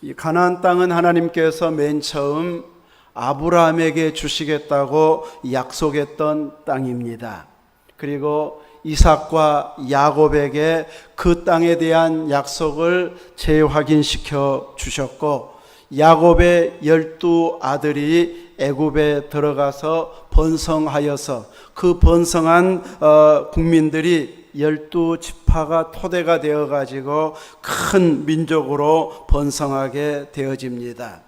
이 가나안 땅은 하나님께서 맨 처음 아브라함에게 주시겠다고 약속했던 땅입니다. 그리고 이삭과 야곱에게 그 땅에 대한 약속을 재확인시켜 주셨고, 야곱의 12아들이 애굽에 들어가서 번성하여서 그 번성한 국민들이 12지파가 토대가 되어가지고 큰 민족으로 번성하게 되어집니다.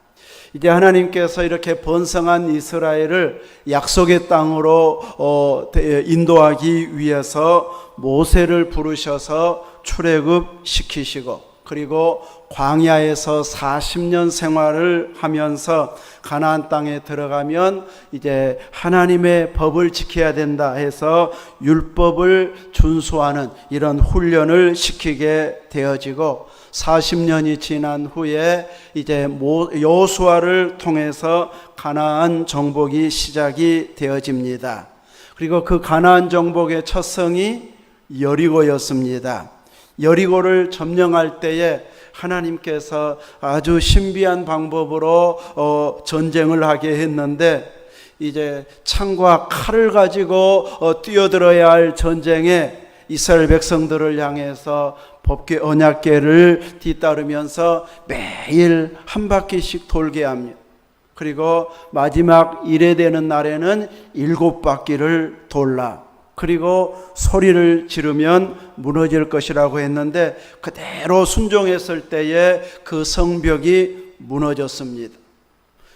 이제 하나님께서 이렇게 번성한 이스라엘을 약속의 땅으로 인도하기 위해서 모세를 부르셔서 출애굽시키시고, 그리고 광야에서 40년 생활을 하면서 가나안 땅에 들어가면 이제 하나님의 법을 지켜야 된다 해서 율법을 준수하는 이런 훈련을 시키게 되어지고, 40년이 지난 후에 이제 여호수아를 통해서 가나안 정복이 시작이 되어집니다. 그리고 그 가나안 정복의 첫 성이 여리고였습니다. 여리고를 점령할 때에 하나님께서 아주 신비한 방법으로 전쟁을 하게 했는데, 이제 창과 칼을 가지고 뛰어들어야 할 전쟁에 이스라엘 백성들을 향해서 법궤 언약궤를 뒤따르면서 매일 한 바퀴씩 돌게 합니다. 그리고 마지막 이레되는 날에는 7바퀴를 돌라. 그리고 소리를 지르면 무너질 것이라고 했는데, 그대로 순종했을 때에 그 성벽이 무너졌습니다.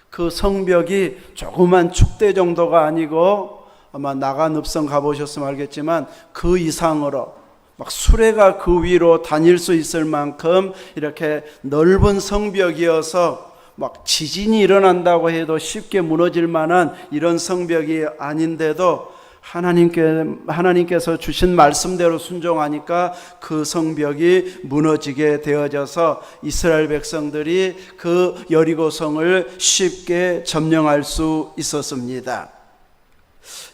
그 성벽이 조그만 축대 정도가 아니고, 아마 나간읍성 가보셨으면 알겠지만 그 이상으로 막 수레가 그 위로 다닐 수 있을 만큼 이렇게 넓은 성벽이어서 막 지진이 일어난다고 해도 쉽게 무너질 만한 이런 성벽이 아닌데도 하나님께서 주신 말씀대로 순종하니까 그 성벽이 무너지게 되어져서 이스라엘 백성들이 그 여리고성을 쉽게 점령할 수 있었습니다.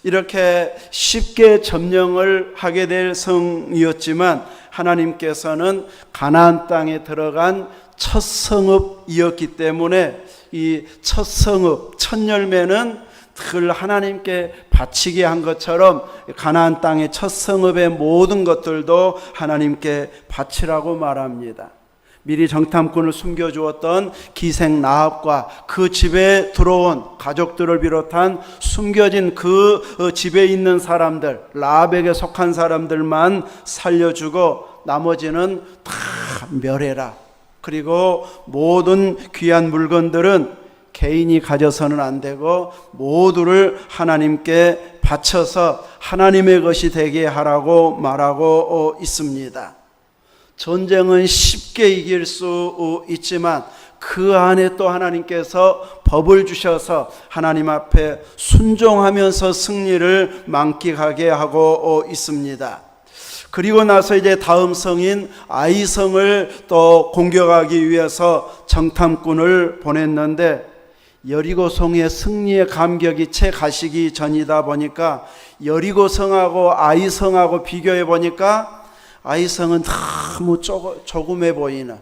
이렇게 쉽게 점령을 하게 될 성이었지만, 하나님께서는 가나안 땅에 들어간 첫 성읍이었기 때문에 이 첫 성읍, 첫 열매는 늘 하나님께 바치게 한 것처럼 가나안 땅의 첫 성읍의 모든 것들도 하나님께 바치라고 말합니다. 미리 정탐꾼을 숨겨주었던 기생 라합과 그 집에 들어온 가족들을 비롯한 숨겨진 그 집에 있는 사람들, 라합에게 속한 사람들만 살려주고 나머지는 다 멸해라. 그리고 모든 귀한 물건들은 개인이 가져서는 안 되고 모두를 하나님께 바쳐서 하나님의 것이 되게 하라고 말하고 있습니다. 전쟁은 쉽게 이길 수 있지만 그 안에 또 하나님께서 법을 주셔서 하나님 앞에 순종하면서 승리를 만끽하게 하고 있습니다. 그리고 나서 이제 다음 성인 아이성을 또 공격하기 위해서 정탐꾼을 보냈는데, 여리고성의 승리의 감격이 채 가시기 전이다 보니까 여리고성하고 아이성하고 비교해 보니까 아이성은 너무 조그매 보이는,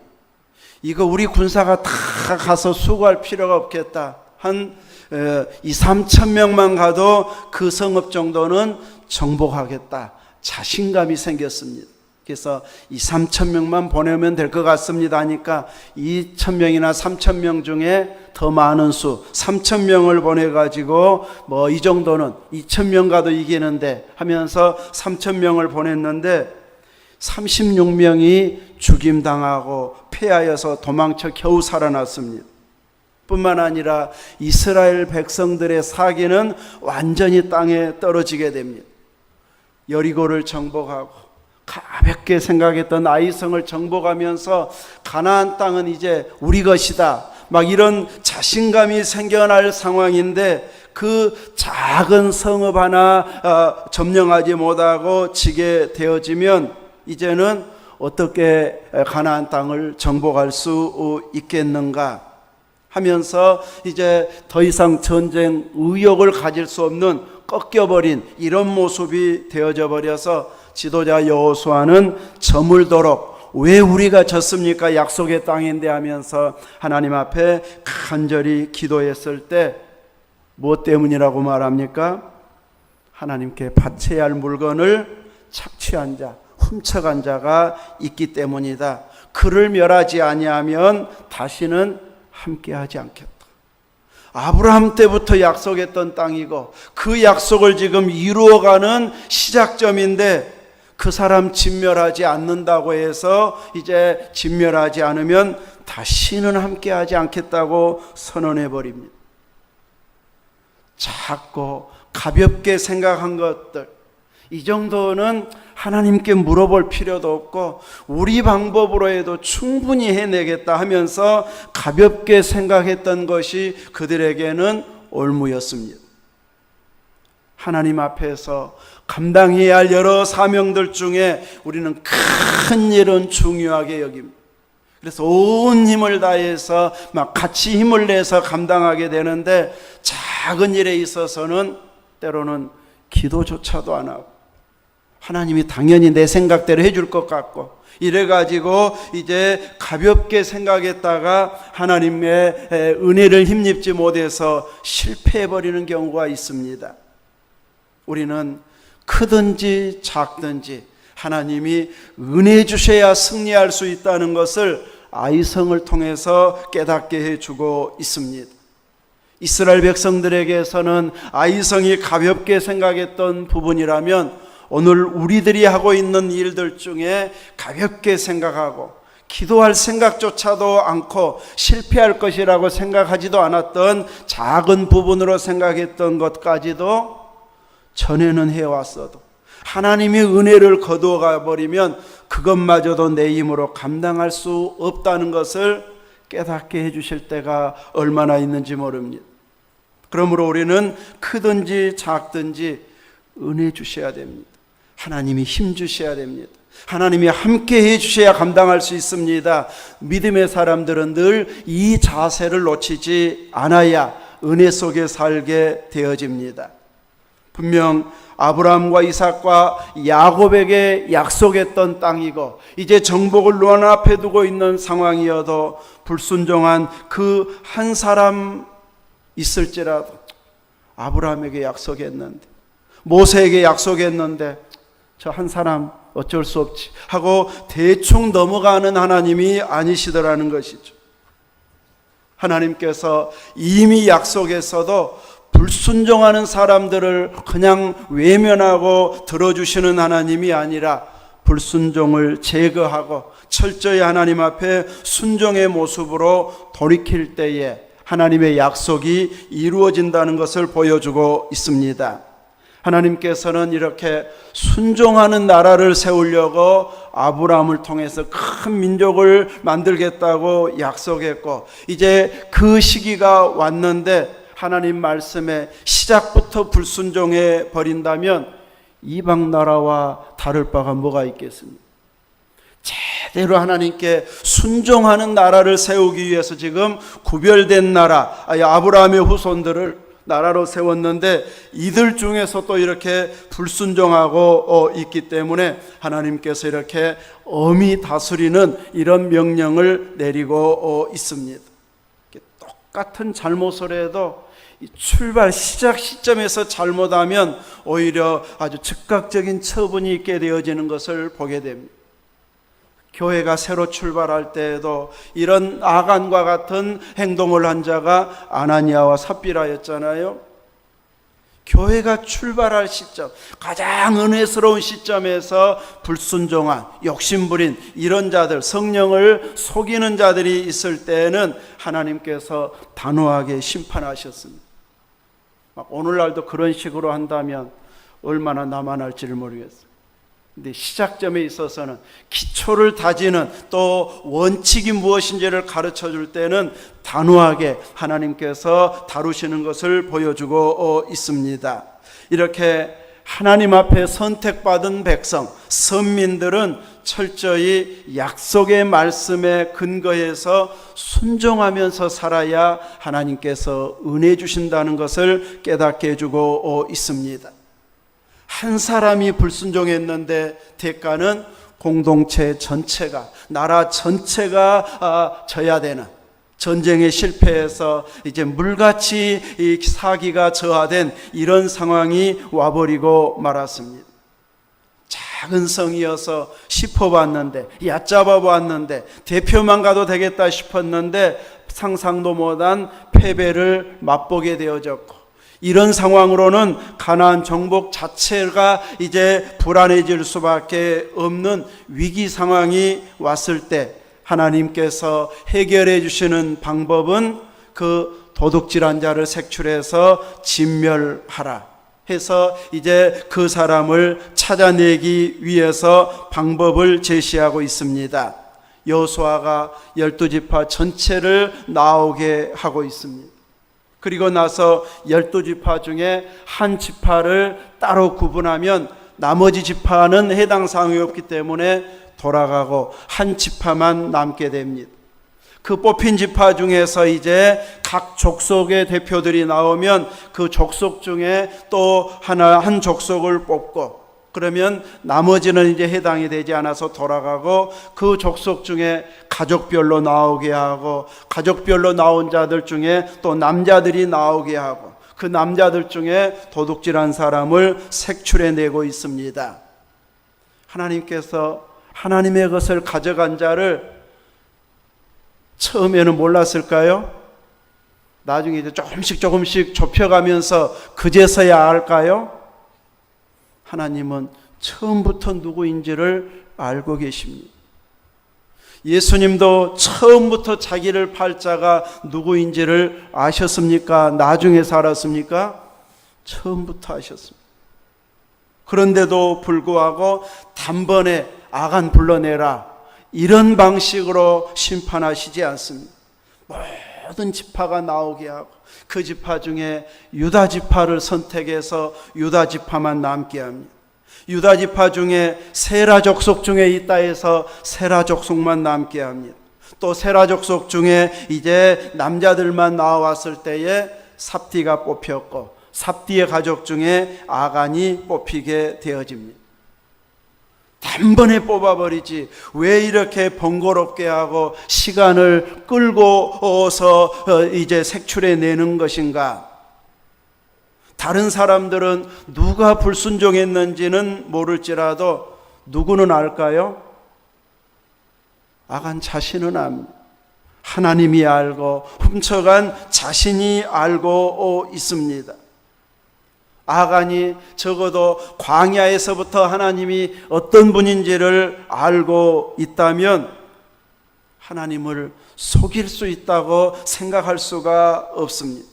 이거 우리 군사가 다 가서 수고할 필요가 없겠다, 한 2-3천 명만 가도 그 성읍 정도는 정복하겠다, 자신감이 생겼습니다. 그래서 2-3천 명만 보내면 될 것 같습니다 하니까 2,000명이나 3,000명 중에 더 많은 수 3,000명을 보내가지고 뭐 이 정도는 2,000명 가도 이기는데 하면서 3,000명을 보냈는데 36명이 죽임당하고 패하여서 도망쳐 겨우 살아났습니다. 뿐만 아니라 이스라엘 백성들의 사기는 완전히 땅에 떨어지게 됩니다. 여리고를 정복하고 가볍게 생각했던 아이성을 정복하면서 가나안 땅은 이제 우리 것이다, 막 이런 자신감이 생겨날 상황인데, 그 작은 성읍 하나 점령하지 못하고 지게 되어지면 이제는 어떻게 가나안 땅을 정복할 수 있겠는가 하면서 이제 더 이상 전쟁 의욕을 가질 수 없는 꺾여버린 이런 모습이 되어져 버려서 지도자 여호수아는 저물도록 왜 우리가 졌습니까? 약속의 땅인데 하면서 하나님 앞에 간절히 기도했을 때 무엇 때문이라고 말합니까? 하나님께 바쳐야 할 물건을 착취한 자, 훔쳐간 자가 있기 때문이다. 그를 멸하지 아니하면 다시는 함께하지 않겠다. 아브라함 때부터 약속했던 땅이고 그 약속을 지금 이루어가는 시작점인데 그 사람 진멸하지 않는다고 해서 이제 진멸하지 않으면 다시는 함께하지 않겠다고 선언해 버립니다. 작고 가볍게 생각한 것들, 이 정도는 하나님께 물어볼 필요도 없고 우리 방법으로 해도 충분히 해내겠다 하면서 가볍게 생각했던 것이 그들에게는 올무였습니다. 하나님 앞에서 감당해야 할 여러 사명들 중에 우리는 큰 일은 중요하게 여깁니다. 그래서 온 힘을 다해서 막 같이 힘을 내서 감당하게 되는데 작은 일에 있어서는 때로는 기도조차도 안 하고 하나님이 당연히 내 생각대로 해줄 것 같고 이래가지고 이제 가볍게 생각했다가 하나님의 은혜를 힘입지 못해서 실패해버리는 경우가 있습니다. 우리는 크든지 작든지 하나님이 은혜 주셔야 승리할 수 있다는 것을 아이성을 통해서 깨닫게 해주고 있습니다. 이스라엘 백성들에게서는 아이성이 가볍게 생각했던 부분이라면 오늘 우리들이 하고 있는 일들 중에 가볍게 생각하고 기도할 생각조차도 않고 실패할 것이라고 생각하지도 않았던 작은 부분으로 생각했던 것까지도 전에는 해왔어도 하나님이 은혜를 거두어가 버리면 그것마저도 내 힘으로 감당할 수 없다는 것을 깨닫게 해주실 때가 얼마나 있는지 모릅니다. 그러므로 우리는 크든지 작든지 은혜 주셔야 됩니다. 하나님이 힘 주셔야 됩니다. 하나님이 함께 해주셔야 감당할 수 있습니다. 믿음의 사람들은 늘 이 자세를 놓치지 않아야 은혜 속에 살게 되어집니다. 분명 아브라함과 이삭과 야곱에게 약속했던 땅이고 이제 정복을 눈앞에 두고 있는 상황이어도 불순종한 그 한 사람 있을지라도 아브라함에게 약속했는데 모세에게 약속했는데 저 한 사람 어쩔 수 없지 하고 대충 넘어가는 하나님이 아니시더라는 것이죠. 하나님께서 이미 약속했어도 불순종하는 사람들을 그냥 외면하고 들어주시는 하나님이 아니라 불순종을 제거하고 철저히 하나님 앞에 순종의 모습으로 돌이킬 때에 하나님의 약속이 이루어진다는 것을 보여주고 있습니다. 하나님께서는 이렇게 순종하는 나라를 세우려고 아브라함을 통해서 큰 민족을 만들겠다고 약속했고 이제 그 시기가 왔는데 하나님 말씀에 시작부터 불순종해 버린다면 이방 나라와 다를 바가 뭐가 있겠습니까? 제대로 하나님께 순종하는 나라를 세우기 위해서 지금 구별된 나라 아브라함의 후손들을 나라로 세웠는데 이들 중에서 또 이렇게 불순종하고 있기 때문에 하나님께서 이렇게 엄히 다스리는 이런 명령을 내리고 있습니다. 똑같은 잘못을 해도 출발 시작 시점에서 잘못하면 오히려 아주 즉각적인 처분이 있게 되어지는 것을 보게 됩니다. 교회가 새로 출발할 때에도 이런 아간과 같은 행동을 한 자가 아나니아와 삽비라였잖아요. 교회가 출발할 시점, 가장 은혜스러운 시점에서 불순종한 욕심부린 이런 자들, 성령을 속이는 자들이 있을 때에는 하나님께서 단호하게 심판하셨습니다. 오늘날도 그런 식으로 한다면 얼마나 남아날지를 모르겠어요. 근데 시작점에 있어서는 기초를 다지는 또 원칙이 무엇인지를 가르쳐 줄 때는 단호하게 하나님께서 다루시는 것을 보여주고 있습니다. 이렇게 하나님 앞에 선택받은 백성, 선민들은 철저히 약속의 말씀에 근거해서 순종하면서 살아야 하나님께서 은혜 주신다는 것을 깨닫게 해주고 있습니다. 한 사람이 불순종했는데 대가는 공동체 전체가, 나라 전체가 져야 되는, 전쟁에 실패해서 이제 물같이 이 사기가 저하된 이런 상황이 와버리고 말았습니다. 작은 성이어서 짚어봤는데, 얕잡아봤는데, 대표만 가도 되겠다 싶었는데 상상도 못한 패배를 맛보게 되어졌고, 이런 상황으로는 가나안 정복 자체가 이제 불안해질 수밖에 없는 위기 상황이 왔을 때 하나님께서 해결해 주시는 방법은 그 도둑질한 자를 색출해서 진멸하라 해서 이제 그 사람을 찾아내기 위해서 방법을 제시하고 있습니다. 여호수아가 12지파 전체를 나오게 하고 있습니다. 그리고 나서 12지파 중에 한 지파를 따로 구분하면 나머지 지파는 해당 사항이 없기 때문에 돌아가고 한 지파만 남게 됩니다. 그 뽑힌 지파 중에서 이제 각 족속의 대표들이 나오면 그 족속 중에 또 한 족속을 뽑고, 그러면 나머지는 이제 해당이 되지 않아서 돌아가고, 그 족속 중에 가족별로 나오게 하고, 가족별로 나온 자들 중에 또 남자들이 나오게 하고, 그 남자들 중에 도둑질한 사람을 색출해내고 있습니다. 하나님께서 하나님의 것을 가져간 자를 처음에는 몰랐을까요? 나중에 이제 조금씩 좁혀가면서 그제서야 알까요? 하나님은 처음부터 누구인지를 알고 계십니다. 예수님도 처음부터 자기를 팔 자가 누구인지를 아셨습니까? 나중에 알았습니까? 처음부터 아셨습니다. 그런데도 불구하고 단번에 아간 불러내라, 이런 방식으로 심판하시지 않습니다. 모든 지파가 나오게 하고, 그 지파 중에 유다 지파를 선택해서 유다 지파만 남게 합니다. 유다 지파 중에 세라 족속 중에 있다 해서 세라 족속만 남게 합니다. 또 세라 족속 중에 이제 남자들만 나왔을 때에 삽디가 뽑혔고, 삽디의 가족 중에 아간이 뽑히게 되어집니다. 단번에 뽑아버리지 왜 이렇게 번거롭게 하고 시간을 끌고서 이제 색출해내는 것인가? 다른 사람들은 누가 불순종했는지는 모를지라도 누구는 알까요? 아간 자신은 압니다. 하나님이 알고 훔쳐간 자신이 알고 있습니다. 아간이 적어도 광야에서부터 하나님이 어떤 분인지를 알고 있다면 하나님을 속일 수 있다고 생각할 수가 없습니다.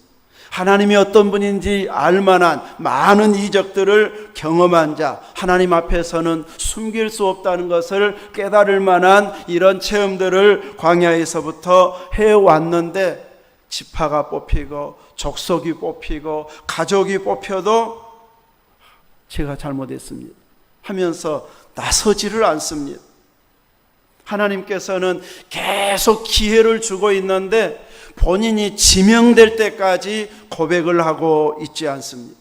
하나님이 어떤 분인지 알만한 많은 이적들을 경험한 자, 하나님 앞에서는 숨길 수 없다는 것을 깨달을 만한 이런 체험들을 광야에서부터 해왔는데, 지파가 뽑히고 족속이 뽑히고 가족이 뽑혀도 제가 잘못했습니다 하면서 나서지를 않습니다. 하나님께서는 계속 기회를 주고 있는데 본인이 지명될 때까지 고백을 하고 있지 않습니다.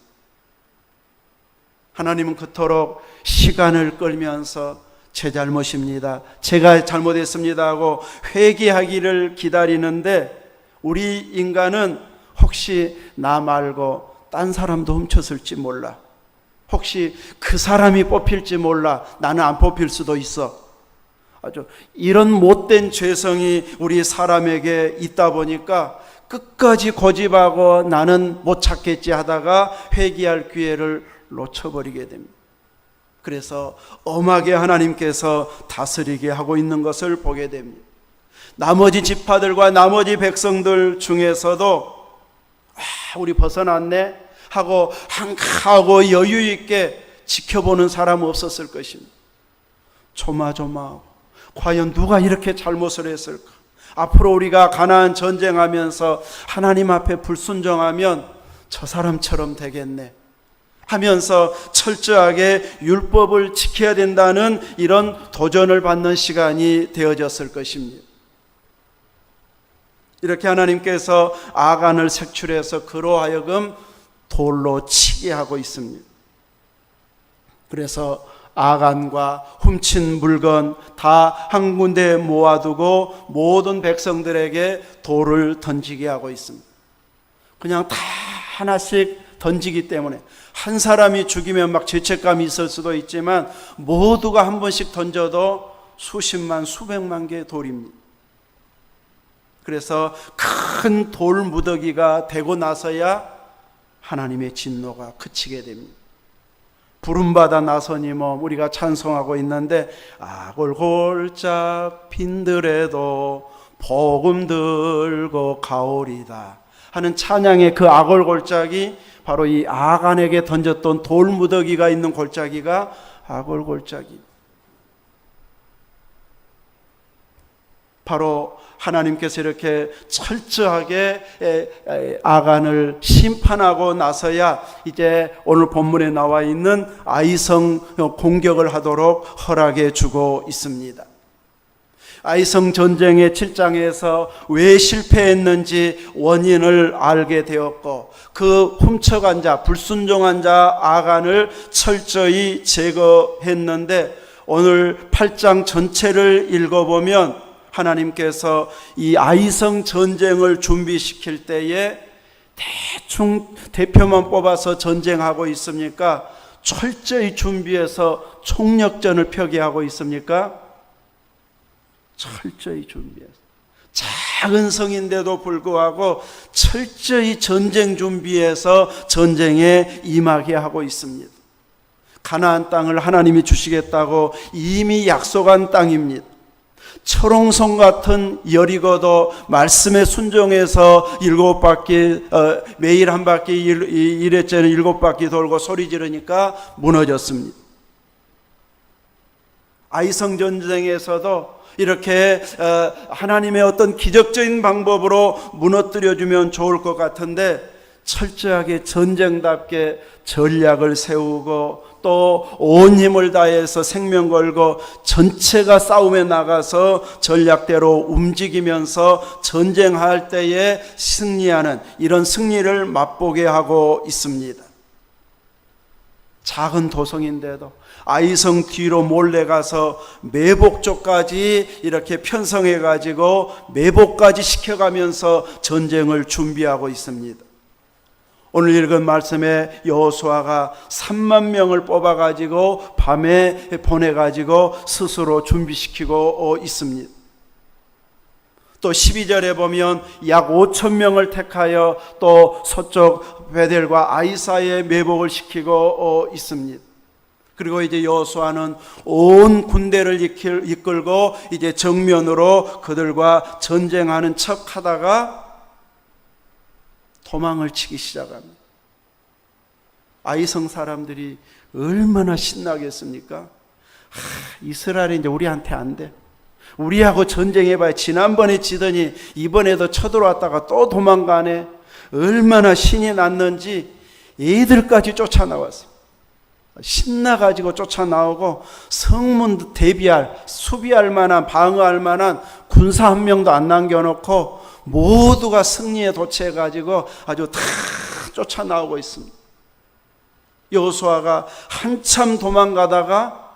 하나님은 그토록 시간을 끌면서 제 잘못입니다, 제가 잘못했습니다 하고 회개하기를 기다리는데, 우리 인간은 혹시 나 말고 딴 사람도 훔쳤을지 몰라, 혹시 그 사람이 뽑힐지 몰라, 나는 안 뽑힐 수도 있어, 아주 이런 못된 죄성이 우리 사람에게 있다 보니까 끝까지 고집하고 나는 못 찾겠지 하다가 회개할 기회를 놓쳐버리게 됩니다. 그래서 엄하게 하나님께서 다스리게 하고 있는 것을 보게 됩니다. 나머지 지파들과 나머지 백성들 중에서도 우리 벗어났네 하고 한가하고 여유 있게 지켜보는 사람 없었을 것입니다. 조마조마하고 과연 누가 이렇게 잘못을 했을까? 앞으로 우리가 가나안 전쟁하면서 하나님 앞에 불순종하면 저 사람처럼 되겠네 하면서 철저하게 율법을 지켜야 된다는 이런 도전을 받는 시간이 되어졌을 것입니다. 이렇게 하나님께서 아간을 색출해서 그로 하여금 돌로 치게 하고 있습니다. 그래서 아간과 훔친 물건 다 한 군데 모아두고 모든 백성들에게 돌을 던지게 하고 있습니다. 그냥 다 하나씩 던지기 때문에 한 사람이 죽이면 막 죄책감이 있을 수도 있지만 모두가 한 번씩 던져도 수십만 수백만 개의 돌입니다. 그래서 큰 돌 무더기가 되고 나서야 하나님의 진노가 그치게 됩니다. 부름받아 나서니 우리가 찬송하고 있는데 아골골짝 빈들에도 복음 들고 가오리다 하는 찬양의 그 아골골짝이 바로 이 아간에게 던졌던 돌 무더기가 있는 골짜기가 아골골짝이 바로 하나님께서 이렇게 철저하게 아간을 심판하고 나서야 이제 오늘 본문에 나와 있는 아이성 공격을 하도록 허락해 주고 있습니다. 아이성 전쟁의 7장에서 왜 실패했는지 원인을 알게 되었고 그 훔쳐간 자, 불순종한 자 아간을 철저히 제거했는데 오늘 8장 전체를 읽어보면 하나님께서 이 아이성 전쟁을 준비시킬 때에 대충 대표만 뽑아서 전쟁하고 있습니까? 철저히 준비해서 총력전을 펴게 하고 있습니까? 철저히 준비해서 작은 성인데도 불구하고 철저히 전쟁 준비해서 전쟁에 임하게 하고 있습니다. 가나안 땅을 하나님이 주시겠다고 이미 약속한 땅입니다. 철옹성 같은 여리고도 말씀에 순종해서 7바퀴 매일 한 바퀴 이래째는 7바퀴 돌고 소리 지르니까 무너졌습니다. 아이성 전쟁에서도 이렇게 하나님의 어떤 기적적인 방법으로 무너뜨려주면 좋을 것 같은데 철저하게 전쟁답게 전략을 세우고 또 온 힘을 다해서 생명 걸고 전체가 싸움에 나가서 전략대로 움직이면서 전쟁할 때에 승리하는 이런 승리를 맛보게 하고 있습니다. 작은 도성인데도 아이성 뒤로 몰래 가서 매복 쪽까지 이렇게 편성해 가지고 매복까지 시켜가면서 전쟁을 준비하고 있습니다. 오늘 읽은 말씀에 여호수아가 3만 명을 뽑아가지고 밤에 보내가지고 스스로 준비시키고 있습니다. 또 12절에 보면 약 5천 명을 택하여 또 서쪽 베델과 아이사에 매복을 시키고 있습니다. 그리고 이제 여호수아는 온 군대를 이끌고 이제 정면으로 그들과 전쟁하는 척 하다가 도망을 치기 시작합니다. 아이성 사람들이 얼마나 신나겠습니까? 이스라엘이 이제 우리한테 안 돼. 우리하고 전쟁해봐야 지난번에 지더니 이번에도 쳐들어왔다가 또 도망가네. 얼마나 신이 났는지 애들까지 쫓아나왔어요. 신나가지고 쫓아나오고 성문 대비할, 수비할 만한, 방어할 만한 군사 한 명도 안 남겨놓고 모두가 승리에 도취해가지고 아주 다 쫓아나오고 있습니다. 여호수아가 한참 도망가다가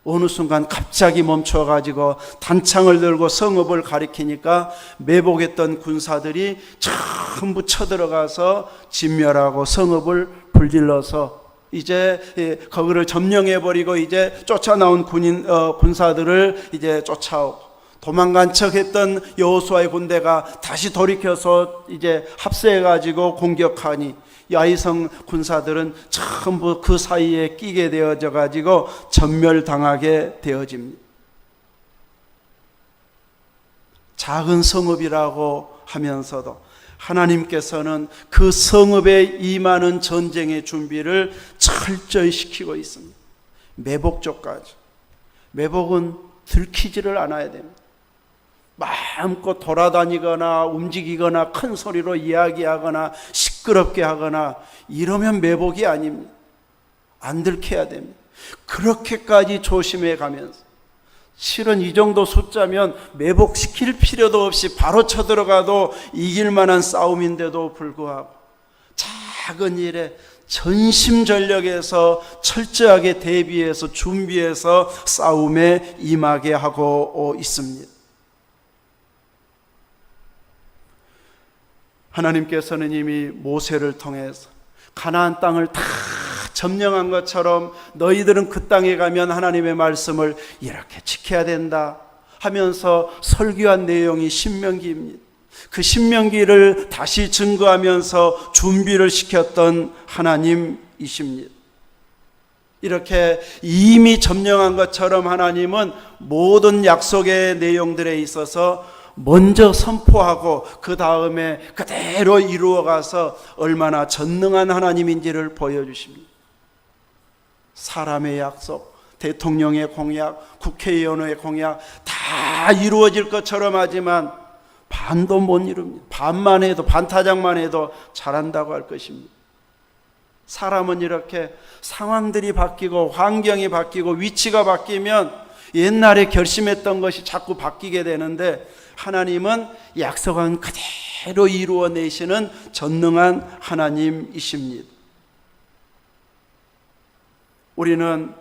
어느 순간 갑자기 멈춰가지고 단창을 들고 성읍을 가리키니까 매복했던 군사들이 전부 쳐들어가서 진멸하고 성읍을 불질러서 이제 거기를 점령해버리고 이제 쫓아나온 군사들을 이제 쫓아오고 도망간 척했던 여호수아의 군대가 다시 돌이켜서 이제 합세해가지고 공격하니 아이성 군사들은 전부 그 사이에 끼게 되어져 가지고 전멸당하게 되어집니다. 작은 성읍이라고 하면서도 하나님께서는 그 성읍에 임하는 전쟁의 준비를 철저히 시키고 있습니다. 매복조까지. 매복은 들키지를 않아야 됩니다. 마음껏 돌아다니거나 움직이거나 큰 소리로 이야기하거나 시끄럽게 하거나 이러면 매복이 아닙니다. 안 들켜야 됩니다. 그렇게까지 조심해 가면서 실은 이 정도 숫자면 매복시킬 필요도 없이 바로 쳐들어가도 이길 만한 싸움인데도 불구하고 작은 일에 전심전력에서 철저하게 대비해서 준비해서 싸움에 임하게 하고 있습니다. 하나님께서는 이미 모세를 통해서 가나안 땅을 다 점령한 것처럼 너희들은 그 땅에 가면 하나님의 말씀을 이렇게 지켜야 된다 하면서 설교한 내용이 신명기입니다. 그 신명기를 다시 증거하면서 준비를 시켰던 하나님이십니다. 이렇게 이미 점령한 것처럼 하나님은 모든 약속의 내용들에 있어서 먼저 선포하고 그 다음에 그대로 이루어가서 얼마나 전능한 하나님인지를 보여주십니다. 사람의 약속, 대통령의 공약, 국회의원의 공약 다 이루어질 것처럼 하지만 반도 못 이룹니다. 반만 해도, 반타작만 해도 잘한다고 할 것입니다. 사람은 이렇게 상황들이 바뀌고 환경이 바뀌고 위치가 바뀌면 옛날에 결심했던 것이 자꾸 바뀌게 되는데 하나님은 약속한 그대로 이루어내시는 전능한 하나님이십니다. 우리는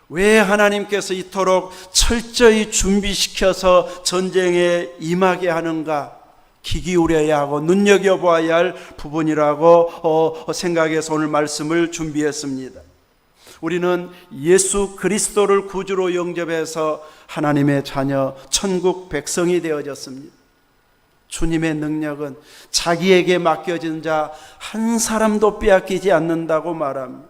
왜 하나님께서 이토록 철저히 준비시켜서 전쟁에 임하게 하는가 귀 기울여야 하고 눈여겨보아야 할 부분이라고 생각해서 오늘 말씀을 준비했습니다. 우리는 예수 그리스도를 구주로 영접해서 하나님의 자녀 천국 백성이 되어졌습니다. 주님의 능력은 자기에게 맡겨진 자 한 사람도 빼앗기지 않는다고 말합니다.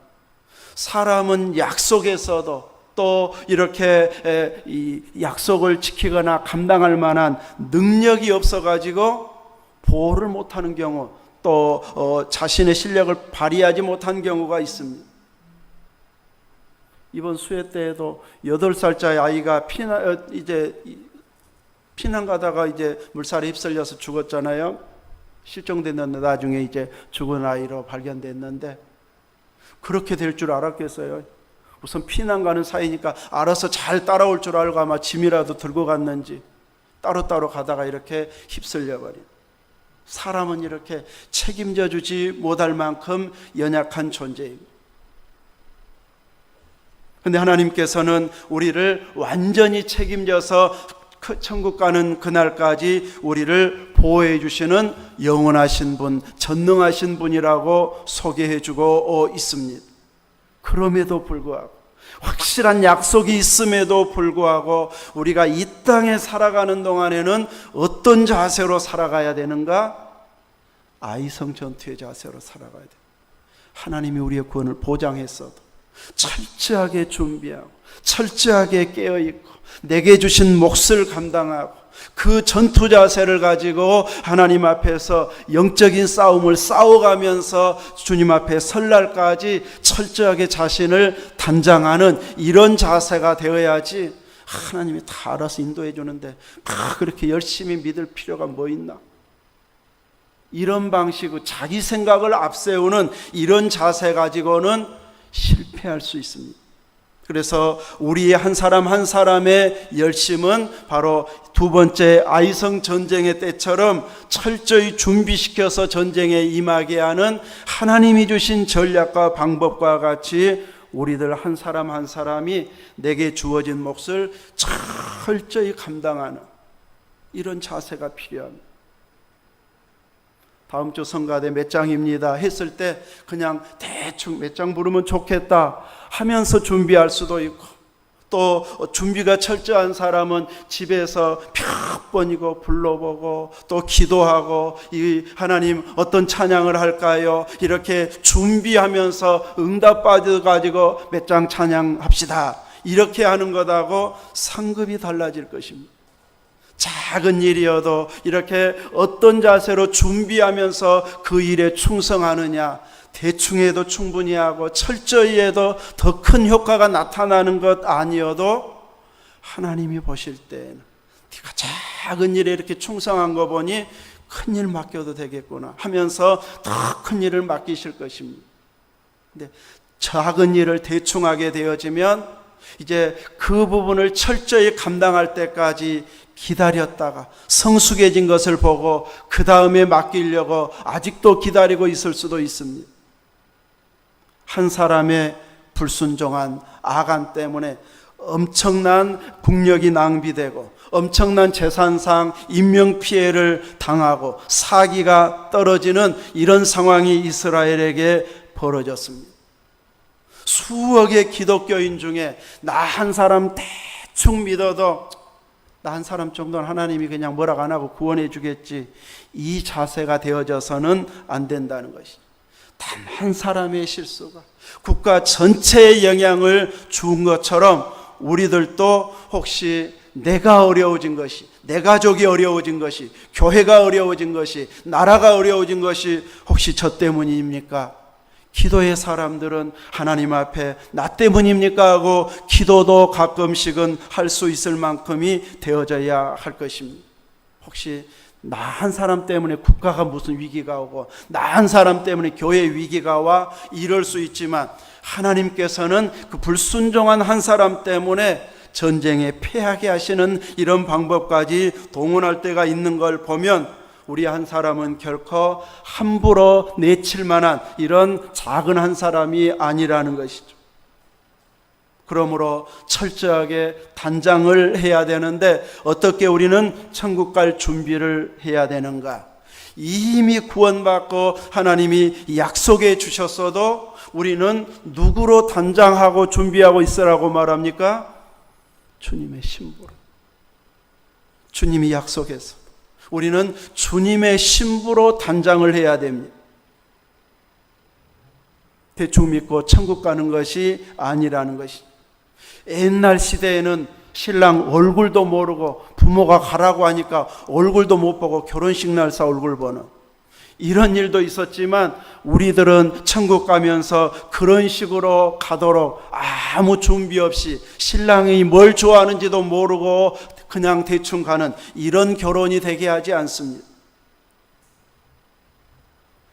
사람은 약속에서도 또 이렇게 이 약속을 지키거나 감당할 만한 능력이 없어가지고 보호를 못하는 경우 또 자신의 실력을 발휘하지 못한 경우가 있습니다. 이번 수해 때에도 8살짜리 아이가 피난 가다가 이제 물살에 휩쓸려서 죽었잖아요. 실종됐는데 나중에 이제 죽은 아이로 발견됐는데 그렇게 될 줄 알았겠어요? 우선 피난 가는 사이니까 알아서 잘 따라올 줄 알고 아마 짐이라도 들고 갔는지 따로따로 가다가 이렇게 휩쓸려 버린. 사람은 이렇게 책임져 주지 못할 만큼 연약한 존재입니다. 그런데 하나님께서는 우리를 완전히 책임져서 천국 가는 그날까지 우리를 보호해 주시는 영원하신 분, 전능하신 분이라고 소개해 주고 있습니다. 그럼에도 불구하고 확실한 약속이 있음에도 불구하고 우리가 이 땅에 살아가는 동안에는 어떤 자세로 살아가야 되는가? 아이성 전투의 자세로 살아가야 돼요. 하나님이 우리의 구원을 보장했어도 철저하게 준비하고 철저하게 깨어있고 내게 주신 몫을 감당하고 그 전투 자세를 가지고 하나님 앞에서 영적인 싸움을 싸워가면서 주님 앞에 설날까지 철저하게 자신을 단장하는 이런 자세가 되어야지 하나님이 다 알아서 인도해 주는데 그렇게 열심히 믿을 필요가 뭐 있나? 이런 방식으로 자기 생각을 앞세우는 이런 자세 가지고는 실패할 수 있습니다. 그래서 우리의 한 사람 한 사람의 열심은 바로 두 번째 아이성 전쟁의 때처럼 철저히 준비시켜서 전쟁에 임하게 하는 하나님이 주신 전략과 방법과 같이 우리들 한 사람 한 사람이 내게 주어진 몫을 철저히 감당하는 이런 자세가 필요합니다. 다음 주 성가대 몇 장입니다 했을 때 그냥 대충 몇 장 부르면 좋겠다 하면서 준비할 수도 있고 또 준비가 철저한 사람은 집에서 몇 번이고 불러보고 또 기도하고 이 하나님 어떤 찬양을 할까요? 이렇게 준비하면서 응답 받아가지고 몇 장 찬양합시다 이렇게 하는 것하고 상급이 달라질 것입니다. 작은 일이어도 이렇게 어떤 자세로 준비하면서 그 일에 충성하느냐 대충 해도 충분히 하고 철저히 해도 더 큰 효과가 나타나는 것 아니어도 하나님이 보실 때는 네가 작은 일에 이렇게 충성한 거 보니 큰 일 맡겨도 되겠구나 하면서 더 큰 일을 맡기실 것입니다. 근데 작은 일을 대충 하게 되어지면 이제 그 부분을 철저히 감당할 때까지 기다렸다가 성숙해진 것을 보고 그 다음에 맡기려고 아직도 기다리고 있을 수도 있습니다. 한 사람의 불순종한 아간 때문에 엄청난 국력이 낭비되고 엄청난 재산상 인명피해를 당하고 사기가 떨어지는 이런 상황이 이스라엘에게 벌어졌습니다. 수억의 기독교인 중에 나 한 사람 대충 믿어도 나 한 사람 정도는 하나님이 그냥 뭐라고 안 하고 구원해 주겠지, 이 자세가 되어져서는 안 된다는 것이죠. 단 한 사람의 실수가 국가 전체에 영향을 준 것처럼 우리들도 혹시 내가 어려워진 것이, 내 가족이 어려워진 것이, 교회가 어려워진 것이, 나라가 어려워진 것이 혹시 저 때문입니까? 기도의 사람들은 하나님 앞에 나 때문입니까 하고 기도도 가끔씩은 할 수 있을 만큼이 되어져야 할 것입니다. 혹시 나 한 사람 때문에 국가가 무슨 위기가 오고 나 한 사람 때문에 교회 위기가 와 이럴 수 있지만 하나님께서는 그 불순종한 한 사람 때문에 전쟁에 패하게 하시는 이런 방법까지 동원할 때가 있는 걸 보면 우리 한 사람은 결코 함부로 내칠 만한 이런 작은 한 사람이 아니라는 것이죠. 그러므로 철저하게 단장을 해야 되는데 어떻게 우리는 천국 갈 준비를 해야 되는가? 이미 구원받고 하나님이 약속해 주셨어도 우리는 누구로 단장하고 준비하고 있으라고 말합니까? 주님의 신부로. 주님이 약속해서 우리는 주님의 신부로 단장을 해야 됩니다. 대충 믿고 천국 가는 것이 아니라는 것이. 옛날 시대에는 신랑 얼굴도 모르고 부모가 가라고 하니까 얼굴도 못 보고 결혼식 날짜 얼굴 보는 이런 일도 있었지만 우리들은 천국 가면서 그런 식으로 가도록 아무 준비 없이 신랑이 뭘 좋아하는지도 모르고 그냥 대충 가는 이런 결혼이 되게 하지 않습니다.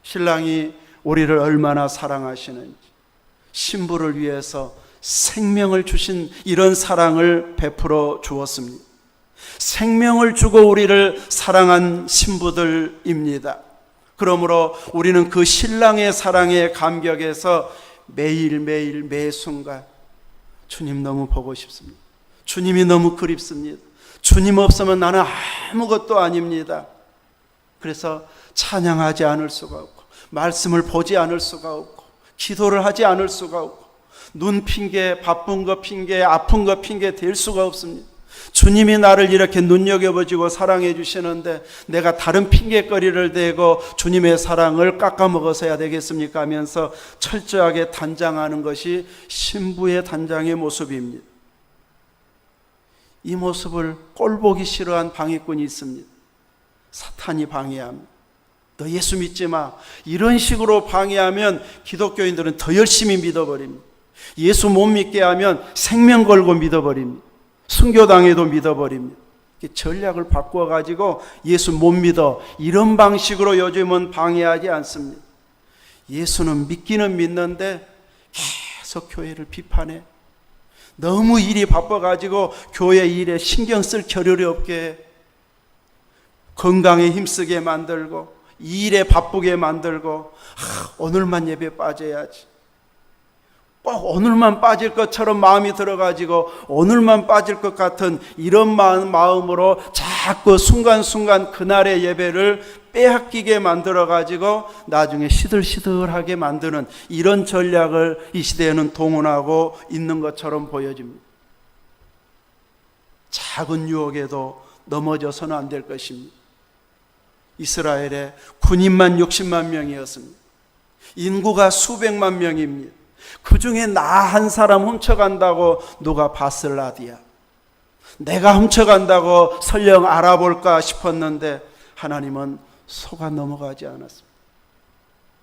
신랑이 우리를 얼마나 사랑하시는지, 신부를 위해서 생명을 주신 이런 사랑을 베풀어 주었습니다. 생명을 주고 우리를 사랑한 신부들입니다. 그러므로 우리는 그 신랑의 사랑에 감격해서 매일매일 매 순간 주님 너무 보고 싶습니다. 주님이 너무 그립습니다. 주님 없으면 나는 아무것도 아닙니다. 그래서 찬양하지 않을 수가 없고 말씀을 보지 않을 수가 없고 기도를 하지 않을 수가 없고 눈 핑계, 바쁜 거 핑계, 아픈 거 핑계 댈 수가 없습니다. 주님이 나를 이렇게 눈여겨보시고 사랑해 주시는데 내가 다른 핑계거리를 대고 주님의 사랑을 깎아먹어서야 되겠습니까 하면서 철저하게 단장하는 것이 신부의 단장의 모습입니다. 이 모습을 꼴보기 싫어한 방해꾼이 있습니다. 사탄이 방해합니다. 너 예수 믿지 마. 이런 식으로 방해하면 기독교인들은 더 열심히 믿어버립니다. 예수 못 믿게 하면 생명 걸고 믿어버립니다. 순교당해도 믿어버립니다. 전략을 바꿔가지고 예수 못 믿어 이런 방식으로 요즘은 방해하지 않습니다. 예수는 믿기는 믿는데 계속 교회를 비판해. 너무 일이 바빠가지고 교회 일에 신경 쓸 겨를이 없게 건강에 힘쓰게 만들고 일에 바쁘게 만들고 오늘만 예배 빠져야지. 꼭 오늘만 빠질 것처럼 마음이 들어가지고 오늘만 빠질 것 같은 이런 마음으로 자꾸 순간순간 그날의 예배를 빼앗기게 만들어가지고 나중에 시들시들하게 만드는 이런 전략을 이 시대에는 동원하고 있는 것처럼 보여집니다. 작은 유혹에도 넘어져서는 안 될 것입니다. 이스라엘에 군인만 60만 명이었습니다. 인구가 수백만 명입니다. 그 중에 나 한 사람 훔쳐간다고 누가 바슬라디아, 내가 훔쳐간다고 설령 알아볼까 싶었는데 하나님은 속아 넘어가지 않았습니다.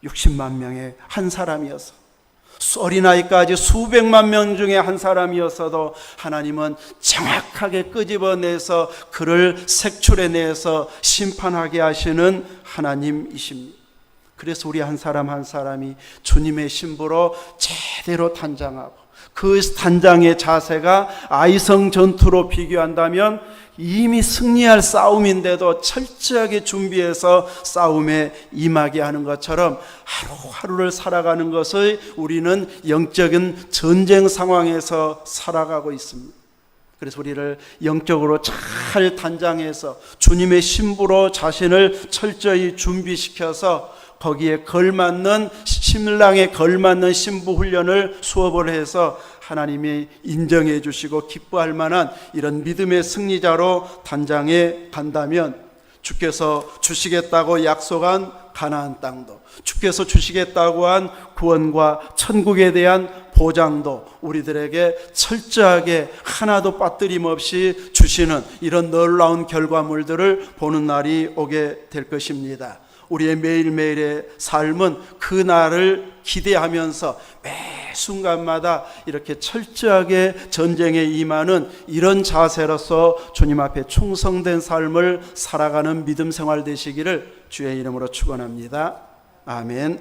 60만 명의 한 사람이어서 어린아이까지 수백만 명 중에 한 사람이었어도 하나님은 정확하게 끄집어내서 그를 색출해내서 심판하게 하시는 하나님이십니다. 그래서 우리 한 사람 한 사람이 주님의 신부로 제대로 단장하고 그 단장의 자세가 아이성 전투로 비교한다면 이미 승리할 싸움인데도 철저하게 준비해서 싸움에 임하게 하는 것처럼 하루하루를 살아가는 것을 우리는 영적인 전쟁 상황에서 살아가고 있습니다. 그래서 우리를 영적으로 잘 단장해서 주님의 신부로 자신을 철저히 준비시켜서 거기에 걸맞는 신랑에 걸맞는 신부 훈련을 수업을 해서 하나님이 인정해 주시고 기뻐할 만한 이런 믿음의 승리자로 단장해 간다면 주께서 주시겠다고 약속한 가나안 땅도, 주께서 주시겠다고 한 구원과 천국에 대한 보장도 우리들에게 철저하게 하나도 빠뜨림 없이 주시는 이런 놀라운 결과물들을 보는 날이 오게 될 것입니다. 우리의 매일매일의 삶은 그 날을 기대하면서 매 순간마다 이렇게 철저하게 전쟁에 임하는 이런 자세로서 주님 앞에 충성된 삶을 살아가는 믿음 생활 되시기를 주의 이름으로 축원합니다. 아멘.